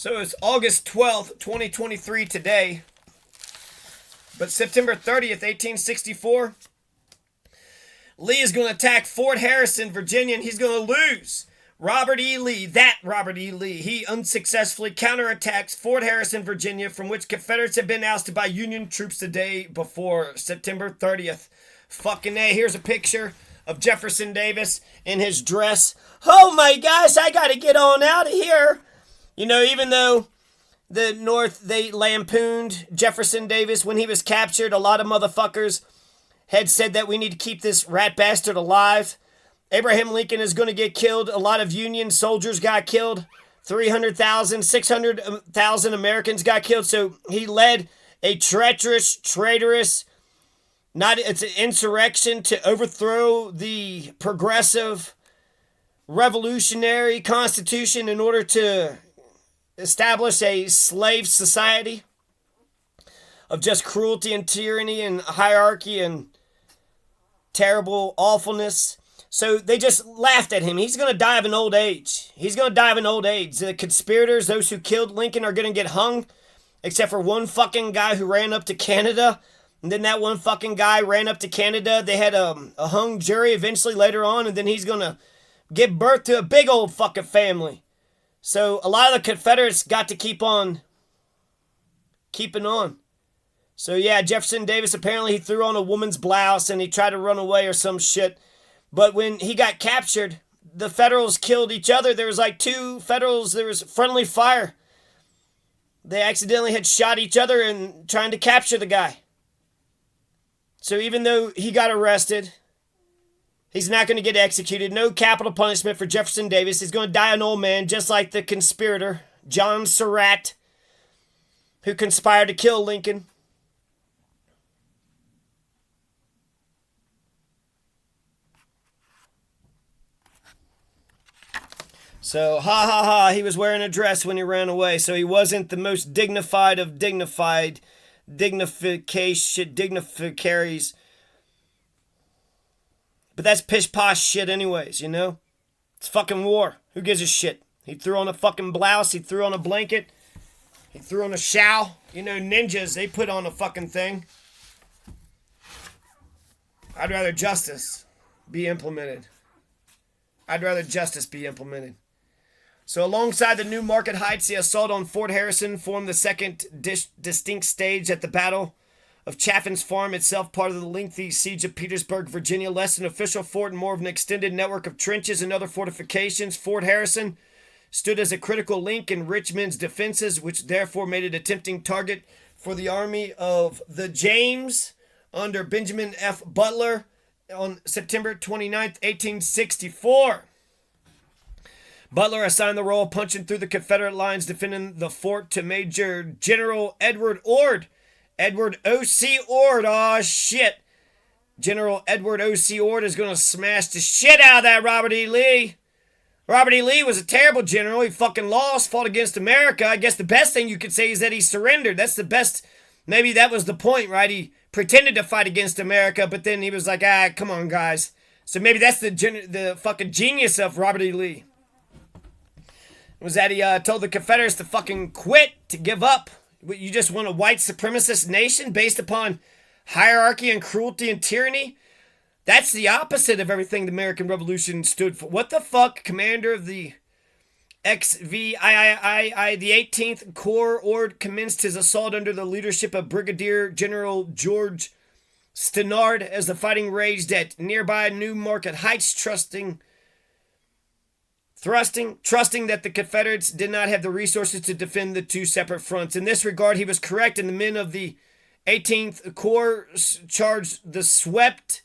So it's August 12th, 2023 today. But September 30th, 1864, Lee is going to attack Fort Harrison, Virginia, and he's going to lose. Robert E. Lee, he unsuccessfully counterattacks Fort Harrison, Virginia, from which Confederates had been ousted by Union troops the day before, September 30th. Fucking A. Here's a picture of Jefferson Davis in his dress. Oh my gosh, I gotta get on out of here. You know, even though the North, they lampooned Jefferson Davis when he was captured, a lot of motherfuckers had said that we need to keep this rat bastard alive. Abraham Lincoln is going to get killed. A lot of Union soldiers got killed. 300,000, 600,000 Americans got killed. So he led a treacherous, traitorous, it's an insurrection to overthrow the progressive revolutionary constitution in order to establish a slave society of just cruelty and tyranny and hierarchy and terrible awfulness. So they just laughed at him. He's going to die of an old age. The conspirators, those who killed Lincoln, are going to get hung, except for one fucking guy who ran up to Canada. And then that one fucking guy ran up to Canada. They had a hung jury eventually later on, and then he's going to give birth to a big old fucking family. So a lot of the Confederates got to keep on keeping on. So yeah, Jefferson Davis, apparently he threw on a woman's blouse and he tried to run away or some shit. But when he got captured, the Federals killed each other. There was like two Federals, there was friendly fire. They accidentally had shot each other and trying to capture the guy. So even though he got arrested, he's not going to get executed. No capital punishment for Jefferson Davis. He's going to die an old man, just like the conspirator, John Surratt, who conspired to kill Lincoln. So, ha ha ha, he was wearing a dress when he ran away, so he wasn't the most dignified of dignificaries. But that's pish-posh shit anyways, you know? It's fucking war. Who gives a shit? He threw on a fucking blouse, he threw on a blanket, he threw on a shawl. You know, ninjas, they put on a fucking thing. I'd rather justice be implemented. So alongside the New Market Heights, the assault on Fort Harrison formed the second distinct stage at the Battle of Chaffin's Farm, itself part of the lengthy siege of Petersburg, Virginia. Less an official fort and more of an extended network of trenches and other fortifications. Fort Harrison stood as a critical link in Richmond's defenses, which therefore made it a tempting target for the army of the James under Benjamin F. Butler on September 29th, 1864. Butler assigned the role of punching through the Confederate lines defending the fort to Major General Edward Ord. Edward O.C. Ord, aw shit. General Edward O.C. Ord is going to smash the shit out of that Robert E. Lee. Robert E. Lee was a terrible general. He fucking lost, fought against America. I guess the best thing you could say is that he surrendered. That's the best. Maybe that was the point, right? He pretended to fight against America, but then he was like, come on, guys. So maybe that's the fucking genius of Robert E. Lee. Was that he told the Confederates to fucking quit, to give up. You just want a white supremacist nation based upon hierarchy and cruelty and tyranny? That's the opposite of everything the American Revolution stood for. What the fuck? Commander of the the 18th Corps Ord commenced his assault under the leadership of Brigadier General George Stannard as the fighting raged at nearby New Market Heights, trusting that the Confederates did not have the resources to defend the two separate fronts. In this regard, he was correct, and the men of the 18th Corps charged the swept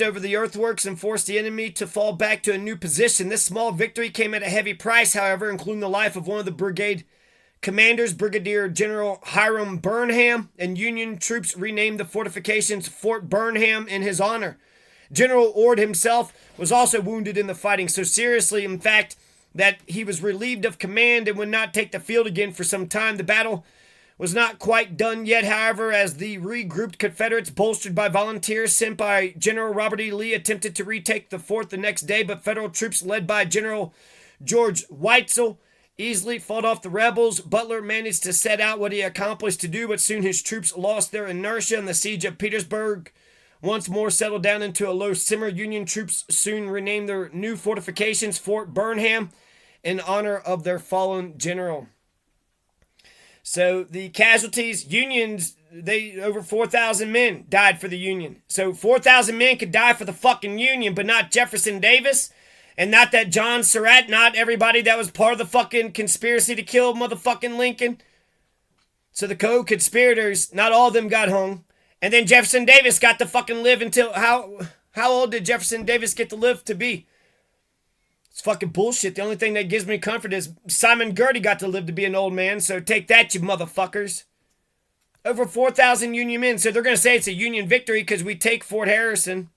over the earthworks and forced the enemy to fall back to a new position. This small victory came at a heavy price, however, including the life of one of the brigade commanders, Brigadier General Hiram Burnham, and Union troops renamed the fortifications Fort Burnham in his honor. General Ord himself was also wounded in the fighting, so seriously, in fact, that he was relieved of command and would not take the field again for some time. The battle was not quite done yet, however, as the regrouped Confederates, bolstered by volunteers sent by General Robert E. Lee, attempted to retake the fort the next day, but Federal troops led by General George Weitzel easily fought off the rebels. Butler managed to set out what he accomplished to do, but soon his troops lost their inertia and the siege of Petersburg once more settled down into a low simmer. Union troops soon renamed their new fortifications Fort Burnham in honor of their fallen general. So the casualties, Unions, over 4,000 men died for the Union. So 4,000 men could die for the fucking Union, but not Jefferson Davis, and not that John Surratt, not everybody that was part of the fucking conspiracy to kill motherfucking Lincoln. So the co-conspirators, not all of them got hung. And then Jefferson Davis got to fucking live until, how old did Jefferson Davis get to live to be? It's fucking bullshit. The only thing that gives me comfort is Simon Girty got to live to be an old man, so take that, you motherfuckers. Over 4,000 Union men, so they're going to say it's a Union victory because we take Fort Harrison.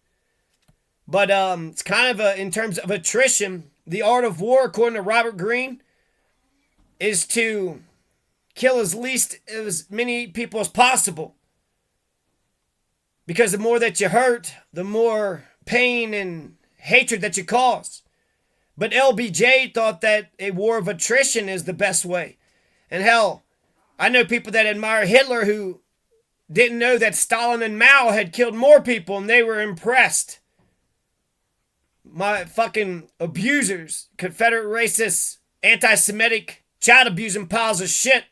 But it's kind of in terms of attrition, the art of war, according to Robert Greene, is to kill as many people as possible. Because the more that you hurt, the more pain and hatred that you cause. But LBJ thought that a war of attrition is the best way. And hell, I know people that admire Hitler who didn't know that Stalin and Mao had killed more people and they were impressed. My fucking abusers, Confederate racists, anti-Semitic, child-abusing piles of shit.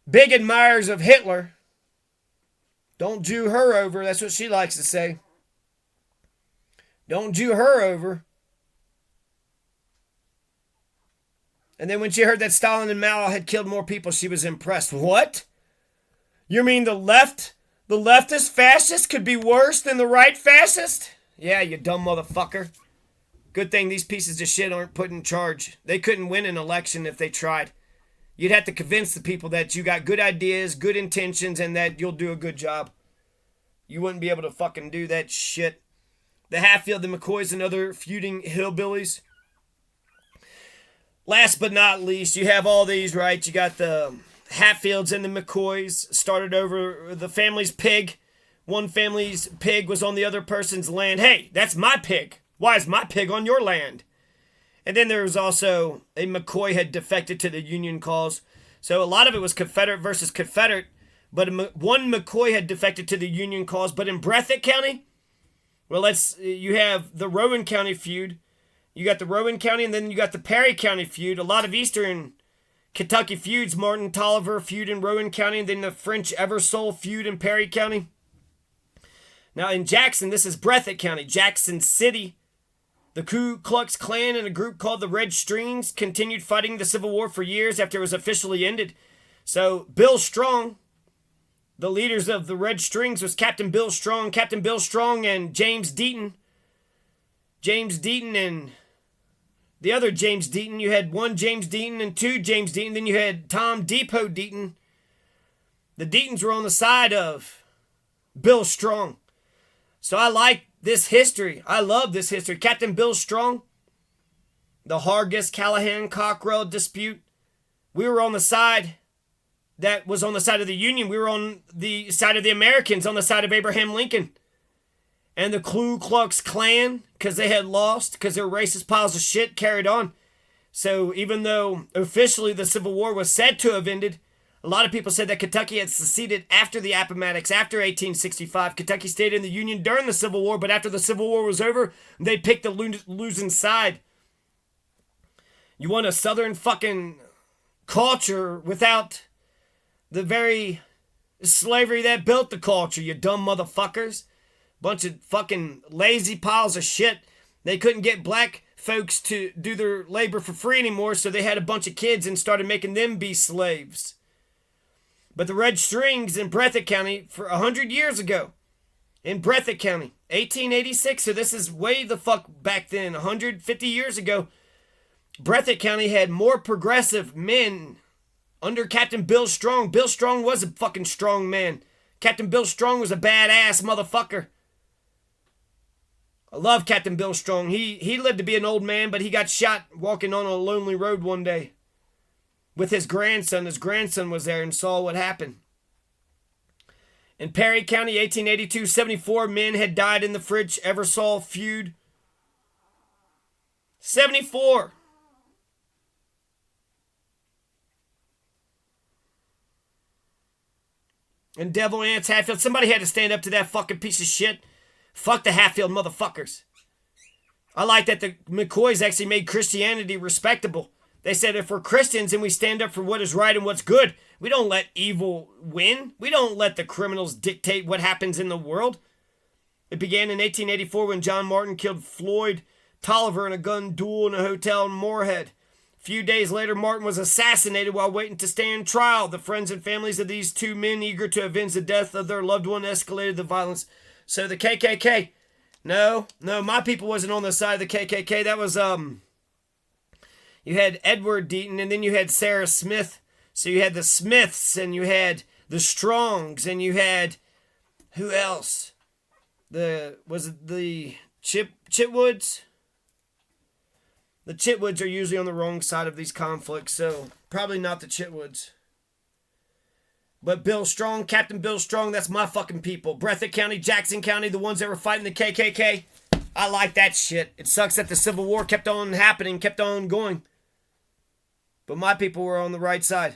Big admirers of Hitler. Don't Jew her over, that's what she likes to say. Don't Jew her over. And then when she heard that Stalin and Mao had killed more people, she was impressed. What? You mean the leftist fascist could be worse than the right fascist? Yeah, you dumb motherfucker. Good thing these pieces of shit aren't put in charge. They couldn't win an election if they tried. You'd have to convince the people that you got good ideas, good intentions, and that you'll do a good job. You wouldn't be able to fucking do that shit. The Hatfield, the McCoys, and other feuding hillbillies. Last but not least, you have all these, right? You got the Hatfields and the McCoys started over the family's pig. One family's pig was on the other person's land. Hey, that's my pig. Why is my pig on your land? And then there was also a McCoy had defected to the Union cause. So a lot of it was Confederate versus Confederate. But one McCoy had defected to the Union cause. But in Breathitt County, well, you have the Rowan County feud. You got the Rowan County, and then you got the Perry County feud. A lot of Eastern Kentucky feuds. Martin Tolliver feud in Rowan County, and then the French Eversole feud in Perry County. Now in Jackson, this is Breathitt County. Jackson City, the Ku Klux Klan and a group called the Red Strings continued fighting the Civil War for years after it was officially ended. So Bill Strong, the leaders of the Red Strings was Captain Bill Strong and James Deaton. James Deaton and the other James Deaton. You had one James Deaton and two James Deaton. Then you had Tom Depot Deaton. The Deatons were on the side of Bill Strong. So I like this history. I love this history. Captain Bill Strong, the Hargis-Callahan-Cockrell dispute. We were on the side that was on the side of the Union. We were on the side of the Americans, on the side of Abraham Lincoln. And the Ku Klux Klan, because they had lost, because they were racist piles of shit, carried on. So even though officially the Civil War was said to have ended, a lot of people said that Kentucky had seceded after the Appomattox, after 1865. Kentucky stayed in the Union during the Civil War, but after the Civil War was over, they picked the losing side. You want a Southern fucking culture without the very slavery that built the culture, you dumb motherfuckers. Bunch of fucking lazy piles of shit. They couldn't get black folks to do their labor for free anymore, so they had a bunch of kids and started making them be slaves. But the Red Strings in Breathitt County for 100 years ago, in Breathitt County, 1886, so this is way the fuck back then, 150 years ago, Breathitt County had more progressive men under Captain Bill Strong. Bill Strong was a fucking strong man. Captain Bill Strong was a badass motherfucker. I love Captain Bill Strong. He lived to be an old man, but he got shot walking on a lonely road one day with his grandson. His grandson was there and saw what happened. In Perry County, 1882, 74 men had died in the French Eversole feud. 74. And Devil Ants Hatfield. Somebody had to stand up to that fucking piece of shit. Fuck the Hatfield motherfuckers. I like that the McCoys actually made Christianity respectable. They said if we're Christians and we stand up for what is right and what's good, we don't let evil win. We don't let the criminals dictate what happens in the world. It began in 1884 when John Martin killed Floyd Tolliver in a gun duel in a hotel in Moorhead. A few days later, Martin was assassinated while waiting to stand trial. The friends and families of these two men, eager to avenge the death of their loved one, escalated the violence. So the KKK. No, my people wasn't on the side of the KKK. That was, you had Edward Deaton, and then you had Sarah Smith. So you had the Smiths, and you had the Strongs, and you had, who else? Was it the Chitwoods? The Chitwoods are usually on the wrong side of these conflicts, so probably not the Chitwoods. But Bill Strong, Captain Bill Strong, that's my fucking people. Breathitt County, Jackson County, the ones that were fighting the KKK. I like that shit. It sucks that the Civil War kept on happening, kept on going. But my people were on the right side.